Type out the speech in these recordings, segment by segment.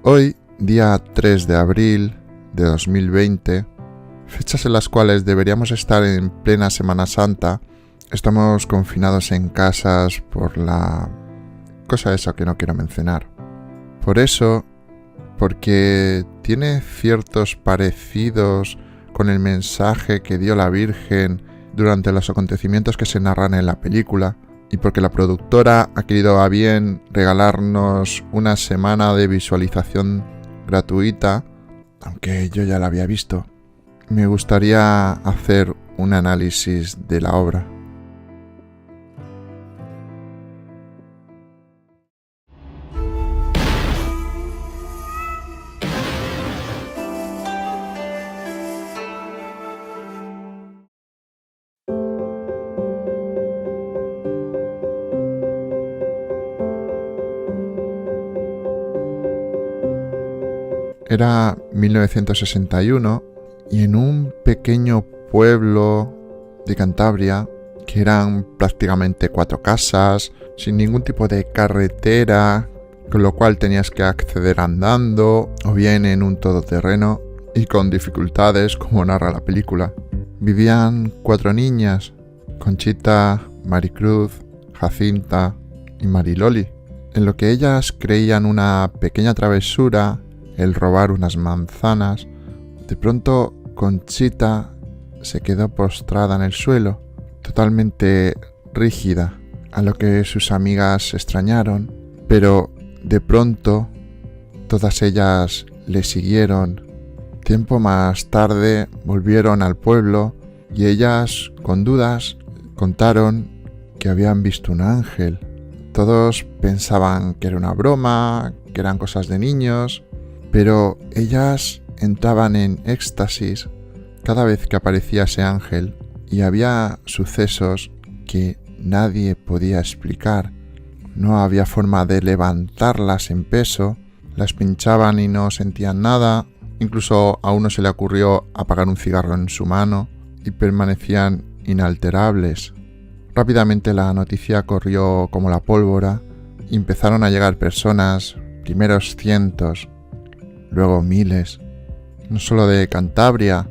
Hoy, día 3 de abril de 2020, fechas en las cuales deberíamos estar en plena Semana Santa, estamos confinados en casas por la cosa esa que no quiero mencionar. Por eso, porque tiene ciertos parecidos con el mensaje que dio la Virgen durante los acontecimientos que se narran en la película, y porque la productora ha querido a bien regalarnos una semana de visualización gratuita, aunque yo ya la había visto, me gustaría hacer un análisis de la obra. Era 1961 y en un pequeño pueblo de Cantabria, que eran prácticamente 4 casas, sin ningún tipo de carretera, con lo cual tenías que acceder andando o bien en un todoterreno y con dificultades como narra la película. Vivían 4 niñas, Conchita, Maricruz, Jacinta y Mariloli, en lo que ellas creían una pequeña travesura, el robar unas manzanas. De pronto Conchita se quedó postrada en el suelo, totalmente rígida, a lo que sus amigas se extrañaron, pero de pronto todas ellas le siguieron. Tiempo más tarde volvieron al pueblo y ellas, con dudas, contaron que habían visto un ángel. Todos pensaban que era una broma, que eran cosas de niños, pero ellas entraban en éxtasis cada vez que aparecía ese ángel y había sucesos que nadie podía explicar. No había forma de levantarlas en peso, las pinchaban y no sentían nada, incluso a uno se le ocurrió apagar un cigarro en su mano y permanecían inalterables. Rápidamente la noticia corrió como la pólvora y empezaron a llegar personas, primeros cientos, luego miles, no solo de Cantabria,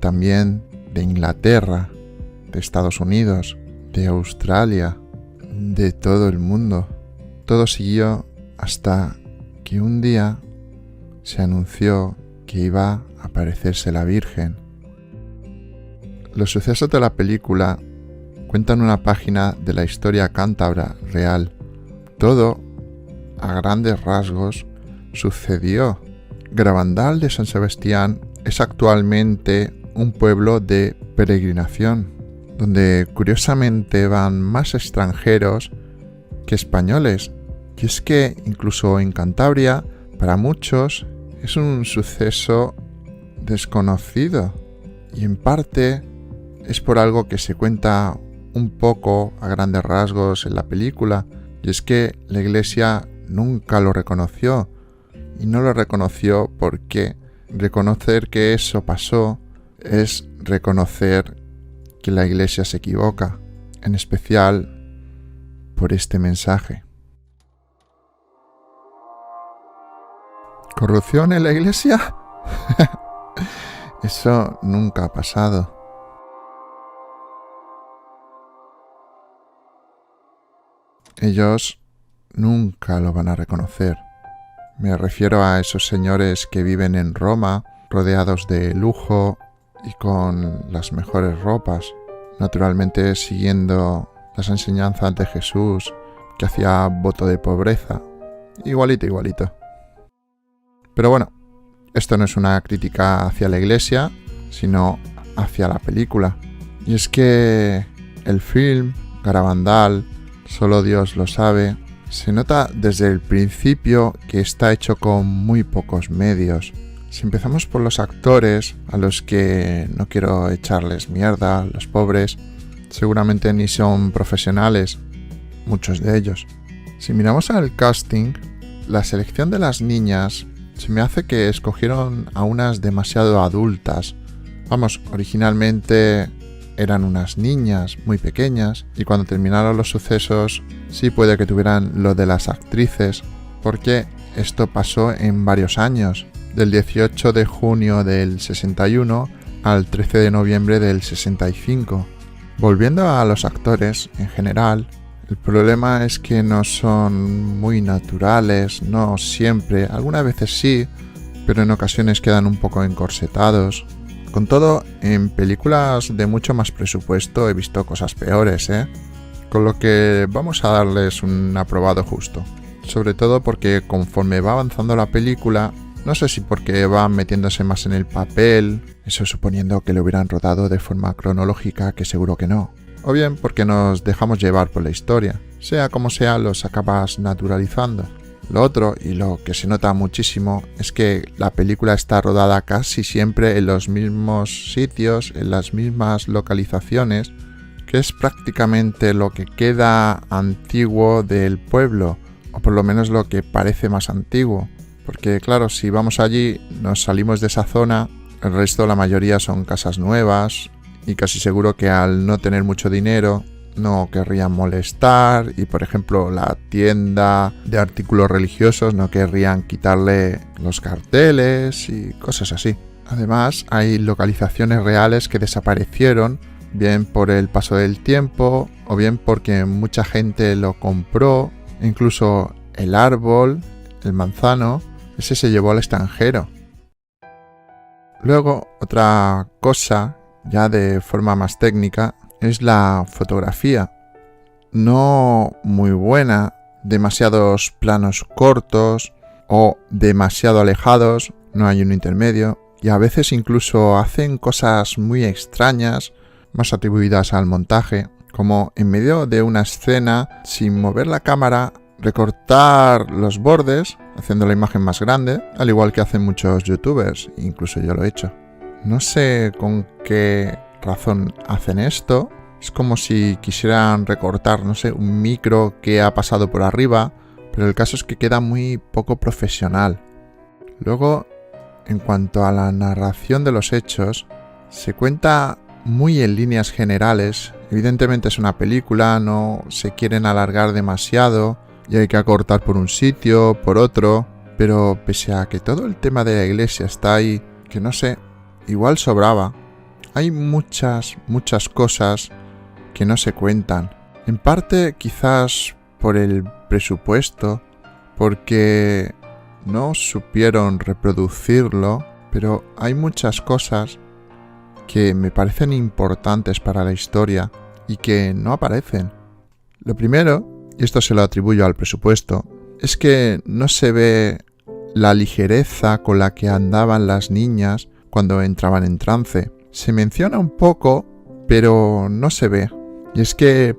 también de Inglaterra, de Estados Unidos, de Australia, de todo el mundo. Todo siguió hasta que un día se anunció que iba a aparecerse la Virgen. Los sucesos de la película cuentan una página de la historia cántabra real. Todo, a grandes rasgos, sucedió. Garabandal de San Sebastián es actualmente un pueblo de peregrinación, donde curiosamente van más extranjeros que españoles. Y es que incluso en Cantabria, para muchos, es un suceso desconocido. Y en parte es por algo que se cuenta un poco a grandes rasgos en la película. Y es que la Iglesia nunca lo reconoció. Y no lo reconoció porque reconocer que eso pasó es reconocer que la Iglesia se equivoca, en especial por este mensaje. ¿Corrupción en la Iglesia? Eso nunca ha pasado. Ellos nunca lo van a reconocer. Me refiero a esos señores que viven en Roma, rodeados de lujo y con las mejores ropas, naturalmente siguiendo las enseñanzas de Jesús, que hacía voto de pobreza. Igualito. Pero bueno, esto no es una crítica hacia la Iglesia, sino hacia la película. Y es que el film, Garabandal, Solo Dios lo sabe, se nota desde el principio que está hecho con muy pocos medios. Si empezamos por los actores, a los que no quiero echarles mierda, los pobres, seguramente ni son profesionales, muchos de ellos. Si miramos al casting, la selección de las niñas se me hace que escogieron a unas demasiado adultas. Vamos, originalmente eran unas niñas muy pequeñas y cuando terminaron los sucesos sí puede que tuvieran lo de las actrices, porque esto pasó en varios años, del 18 de junio del 61 al 13 de noviembre del 65. Volviendo a los actores en general, el problema es que no son muy naturales, no siempre, algunas veces sí, pero en ocasiones quedan un poco encorsetados. Con todo, en películas de mucho más presupuesto he visto cosas peores, con lo que vamos a darles un aprobado justo. Sobre todo porque conforme va avanzando la película, no sé si porque van metiéndose más en el papel, eso suponiendo que lo hubieran rodado de forma cronológica, que seguro que no, o bien porque nos dejamos llevar por la historia. Sea como sea, los acabas naturalizando. Lo otro, y lo que se nota muchísimo, es que la película está rodada casi siempre en los mismos sitios, en las mismas localizaciones, que es prácticamente lo que queda antiguo del pueblo, o por lo menos lo que parece más antiguo. Porque claro, si vamos allí, nos salimos de esa zona, el resto, la mayoría son casas nuevas, y casi seguro que al no tener mucho dinero, no querrían molestar, y por ejemplo la tienda de artículos religiosos no querrían quitarle los carteles y cosas así. Además, hay localizaciones reales que desaparecieron, bien por el paso del tiempo, o bien porque mucha gente lo compró, incluso el árbol, el manzano, ese se llevó al extranjero. Luego, otra cosa, ya de forma más técnica, es la fotografía. No muy buena, demasiados planos cortos o demasiado alejados, no hay un intermedio, y a veces incluso hacen cosas muy extrañas, más atribuidas al montaje, como en medio de una escena, sin mover la cámara, recortar los bordes, haciendo la imagen más grande, al igual que hacen muchos youtubers, incluso yo lo he hecho. No sé con qué razón hacen esto, es como si quisieran recortar, no sé, un micro que ha pasado por arriba, pero el caso es que queda muy poco profesional. Luego, en cuanto a la narración de los hechos, se cuenta muy en líneas generales. Evidentemente es una película, no se quieren alargar demasiado y hay que acortar por un sitio, por otro, pero pese a que todo el tema de la iglesia está ahí, que no sé, igual sobraba. Hay muchas cosas que no se cuentan. En parte quizás por el presupuesto, porque no supieron reproducirlo, pero hay muchas cosas que me parecen importantes para la historia y que no aparecen. Lo primero, y esto se lo atribuyo al presupuesto, es que no se ve la ligereza con la que andaban las niñas cuando entraban en trance. Se menciona un poco, pero no se ve. Y es que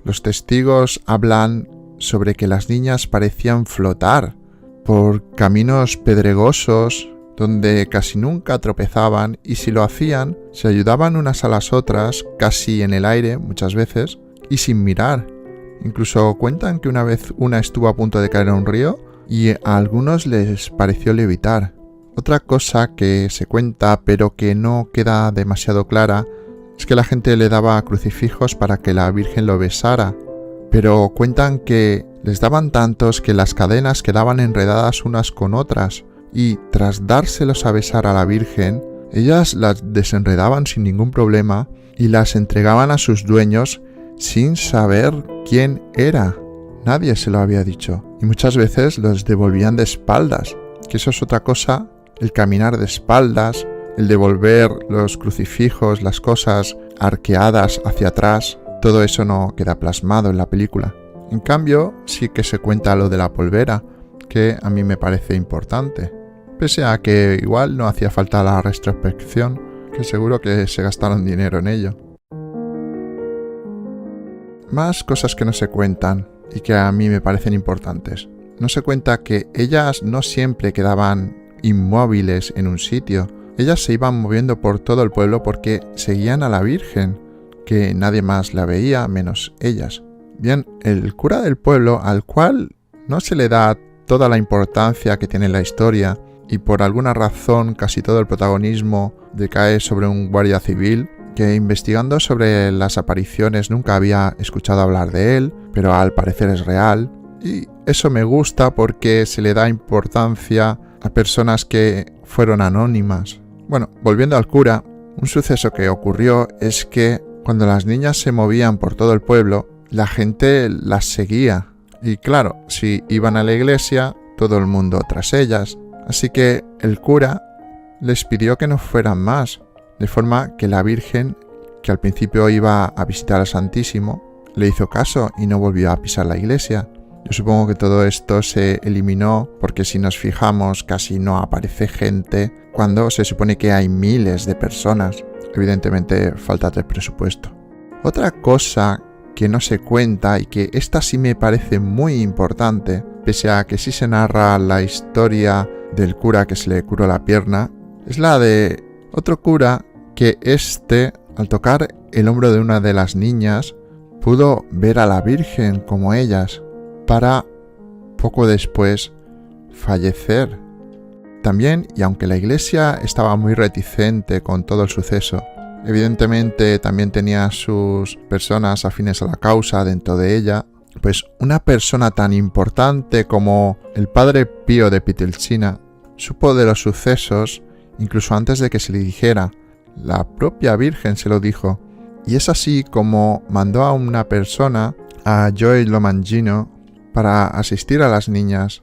los testigos hablan sobre que las niñas parecían flotar por caminos pedregosos donde casi nunca tropezaban, y si lo hacían, se ayudaban unas a las otras, casi en el aire muchas veces, y sin mirar. Incluso cuentan que una vez una estuvo a punto de caer a un río y a algunos les pareció levitar. Otra cosa que se cuenta pero que no queda demasiado clara es que la gente le daba crucifijos para que la Virgen lo besara, pero cuentan que les daban tantos que las cadenas quedaban enredadas unas con otras, y tras dárselos a besar a la Virgen, ellas las desenredaban sin ningún problema y las entregaban a sus dueños sin saber quién era. Nadie se lo había dicho, y muchas veces los devolvían de espaldas, que eso es otra cosa, el caminar de espaldas, el devolver los crucifijos, las cosas arqueadas hacia atrás, todo eso no queda plasmado en la película. En cambio, sí que se cuenta lo de la polvera, que a mí me parece importante, pese a que igual no hacía falta la retrospección, que seguro que se gastaron dinero en ello. Más cosas que no se cuentan y que a mí me parecen importantes. No se cuenta que ellas no siempre quedaban inmóviles en un sitio. Ellas se iban moviendo por todo el pueblo porque seguían a la Virgen, que nadie más la veía menos ellas. Bien, el cura del pueblo, al cual no se le da toda la importancia que tiene la historia, y por alguna razón casi todo el protagonismo decae sobre un guardia civil, que investigando sobre las apariciones nunca había escuchado hablar de él, pero al parecer es real. Y eso me gusta porque se le da importancia a personas que fueron anónimas. Bueno, volviendo al cura, un suceso que ocurrió es que cuando las niñas se movían por todo el pueblo, la gente las seguía. Y claro, si iban a la iglesia, todo el mundo tras ellas. Así que el cura les pidió que no fueran más, de forma que la Virgen, que al principio iba a visitar al Santísimo, le hizo caso y no volvió a pisar la iglesia. Yo supongo que todo esto se eliminó porque si nos fijamos casi no aparece gente cuando se supone que hay miles de personas. Evidentemente falta de presupuesto. Otra cosa que no se cuenta y que esta sí me parece muy importante, pese a que sí se narra la historia del cura que se le curó la pierna, es la de otro cura que al tocar el hombro de una de las niñas, pudo ver a la Virgen como ellas, para poco después fallecer. También, y aunque la iglesia estaba muy reticente con todo el suceso, evidentemente también tenía sus personas afines a la causa dentro de ella, pues una persona tan importante como el padre Pío de Pietrelcina supo de los sucesos incluso antes de que se le dijera. La propia Virgen se lo dijo, y es así como mandó a una persona, a Joy Lomangino, para asistir a las niñas.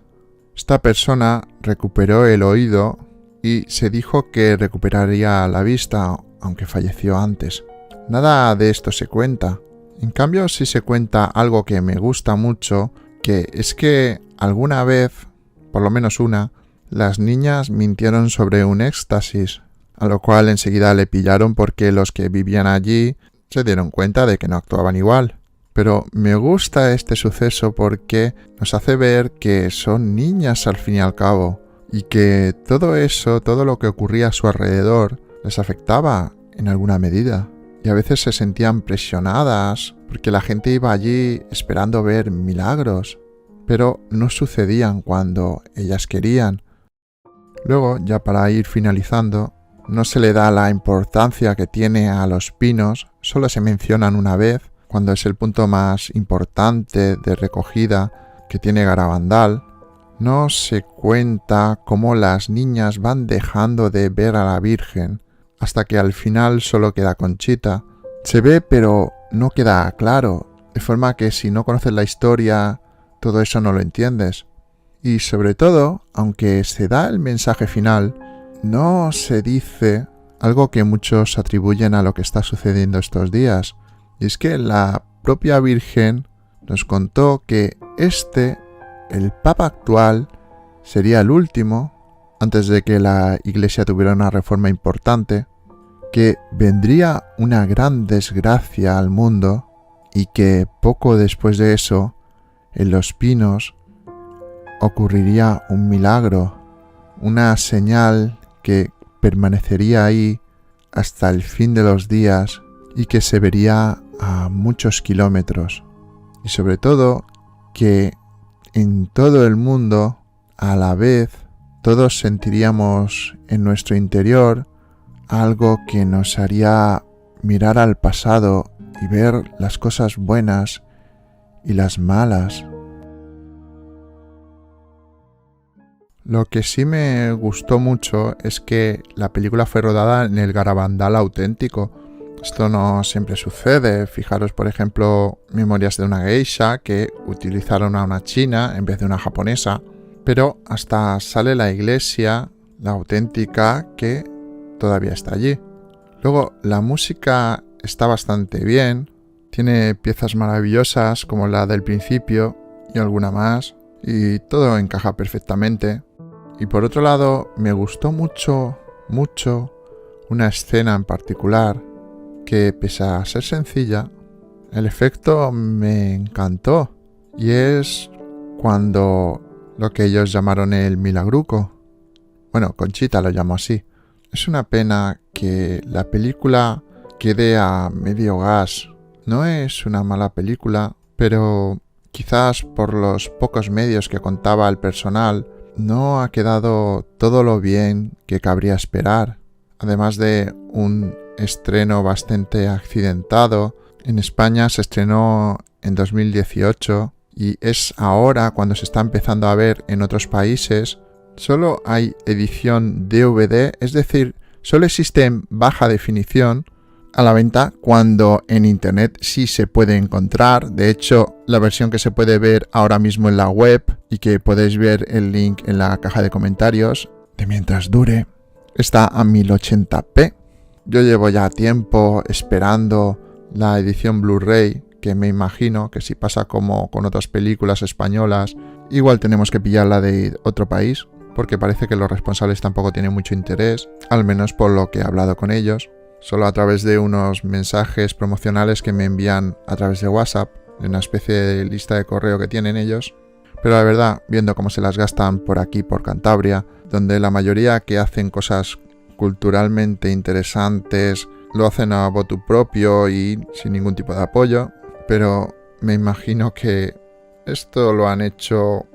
Esta persona recuperó el oído y se dijo que recuperaría la vista, aunque falleció antes. Nada de esto se cuenta. En cambio, sí se cuenta algo que me gusta mucho, que es que alguna vez, por lo menos una, las niñas mintieron sobre un éxtasis, a lo cual enseguida le pillaron porque los que vivían allí se dieron cuenta de que no actuaban igual. Pero me gusta este suceso porque nos hace ver que son niñas al fin y al cabo, y que todo eso, todo lo que ocurría a su alrededor, les afectaba en alguna medida. Y a veces se sentían presionadas porque la gente iba allí esperando ver milagros, pero no sucedían cuando ellas querían. Luego, ya para ir finalizando, no se le da la importancia que tiene a los pinos, solo se mencionan una vez, cuando es el punto más importante de recogida que tiene Garabandal. No se cuenta cómo las niñas van dejando de ver a la Virgen, hasta que al final solo queda Conchita. Se ve pero no queda claro, de forma que si no conoces la historia, todo eso no lo entiendes. Y sobre todo, aunque se da el mensaje final, no se dice algo que muchos atribuyen a lo que está sucediendo estos días. Y es que la propia Virgen nos contó que el Papa actual, sería el último, antes de que la Iglesia tuviera una reforma importante, que vendría una gran desgracia al mundo y que poco después de eso, en Los Pinos, ocurriría un milagro, una señal que permanecería ahí hasta el fin de los días y que se vería a muchos kilómetros. Y sobre todo que en todo el mundo, a la vez, todos sentiríamos en nuestro interior algo que nos haría mirar al pasado y ver las cosas buenas y las malas. Lo que sí me gustó mucho es que la película fue rodada en el Garabandal auténtico. Esto no siempre sucede. Fijaros, por ejemplo, Memorias de una geisha, que utilizaron a una china en vez de una japonesa. Pero hasta sale la iglesia, la auténtica, que todavía está allí. Luego, la música está bastante bien. Tiene piezas maravillosas como la del principio y alguna más. Y todo encaja perfectamente. Y por otro lado, me gustó mucho una escena en particular que, pese a ser sencilla, el efecto me encantó. Y es cuando lo que ellos llamaron el milagruco. Bueno, Conchita lo llamó así. Es una pena que la película quede a medio gas. No es una mala película, pero quizás por los pocos medios que contaba el personal, no ha quedado todo lo bien que cabría esperar. Además de un estreno bastante accidentado, en España se estrenó en 2018 y es ahora cuando se está empezando a ver en otros países. Solo hay edición DVD, es decir, solo existe en baja definición a la venta, cuando en internet sí se puede encontrar. De hecho, la versión que se puede ver ahora mismo en la web y que podéis ver el link en la caja de comentarios, de mientras dure, está a 1080p. Yo llevo ya tiempo esperando la edición Blu-ray, que me imagino que si pasa como con otras películas españolas, igual tenemos que pillarla de otro país, porque parece que los responsables tampoco tienen mucho interés, al menos por lo que he hablado con ellos. Solo a través de unos mensajes promocionales que me envían a través de WhatsApp, en una especie de lista de correo que tienen ellos. Pero la verdad, viendo cómo se las gastan por aquí, por Cantabria, donde la mayoría que hacen cosas culturalmente interesantes lo hacen a voto propio y sin ningún tipo de apoyo, pero me imagino que esto lo han hecho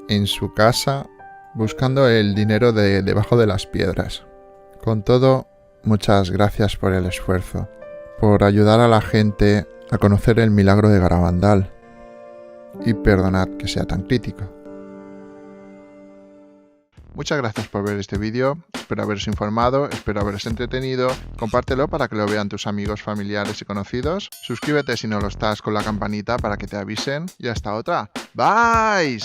en su casa buscando el dinero de debajo de las piedras. Con todo, muchas gracias por el esfuerzo, por ayudar a la gente a conocer el milagro de Garabandal. Y perdonad que sea tan crítico. Muchas gracias por ver este vídeo, espero haberos informado, espero haberos entretenido, compártelo para que lo vean tus amigos, familiares y conocidos, suscríbete si no lo estás con la campanita para que te avisen y hasta otra. ¡Bye!